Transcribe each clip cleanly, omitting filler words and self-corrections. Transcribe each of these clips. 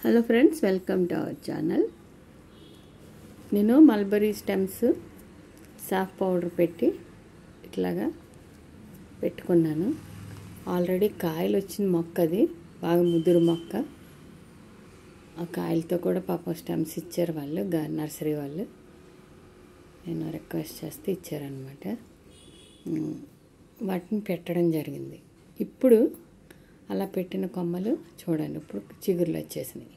Hello friends, welcome to our channel. నేను mulberry stems సాఫ్ powder పెట్టి ఇట్లాగా పెట్టుకున్నాను. ఆల్రెడీ కాయలు వచ్చిన మొక్క, అది బాగా ముదురు మొక్క. ఆ కాయలతో కూడా పాప స్టెమ్స్ ఇచ్చారు వాళ్ళు, నర్సరీ వాళ్ళు. నేను రిక్వెస్ట్ చేస్తే ఇచ్చారనమాట. వాటిని పెట్టడం జరిగింది. ఇప్పుడు అలా పెట్టిన కొమ్మలు చూడండి, ఇప్పుడు చిగురులు వచ్చేసినాయి.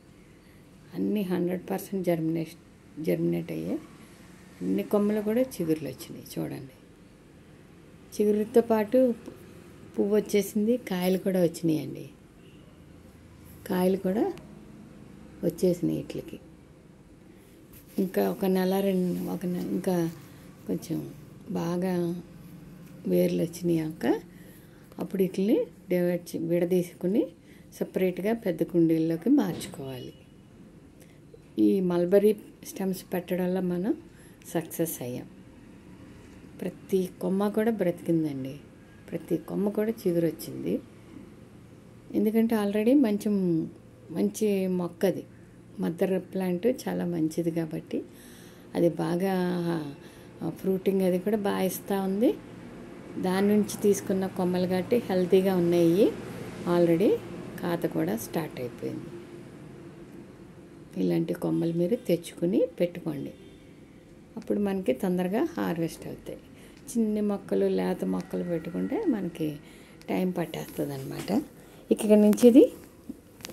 అన్నీ 100% జర్మినేట్ అయ్యాయి. అన్ని కొమ్మలు కూడా చిగురులు వచ్చినాయి చూడండి. చిగురుతో పాటు పువ్వు వచ్చేసింది, కాయలు కూడా వచ్చినాయండి. కాయలు కూడా వచ్చేసినాయి వీటికి. ఇంకా ఇంకా కొంచెం బాగా వేర్లు వచ్చినాక అప్పుడు వీటిని విడదీసుకుని సపరేట్గా పెద్ద కుండీల్లోకి మార్చుకోవాలి. ఈ మల్బరీ స్టెమ్స్ పెట్టడంలో మనం సక్సెస్ అయ్యాం. ప్రతి కొమ్మ కూడా బ్రతికిందండి. ప్రతి కొమ్మ కూడా చిగురు వచ్చింది. ఎందుకంటే ఆల్రెడీ మంచి మొక్క, అది మదర్ ప్లాంట్, చాలా మంచిది కాబట్టి అది బాగా ఫ్రూటింగ్ అది కూడా బాగా ఇస్తూ ఉంది. దాని నుంచి తీసుకున్న కొమ్మలు కాబట్టి హెల్తీగా ఉన్నాయి. ఆల్రెడీ కాత కూడా స్టార్ట్ అయిపోయింది. ఇలాంటి కొమ్మలు మీరు తెచ్చుకుని పెట్టుకోండి. అప్పుడు మనకి తొందరగా హార్వెస్ట్ అవుతాయి. చిన్న మొక్కలు, లేత మొక్కలు పెట్టుకుంటే మనకి టైం పట్టేస్తుంది అనమాట. ఇక్కడ నుంచి ఇది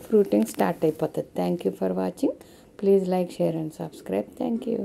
ఫ్రూటింగ్ స్టార్ట్ అయిపోతుంది. Thank you for watching. Please like, share and subscribe. Thank you.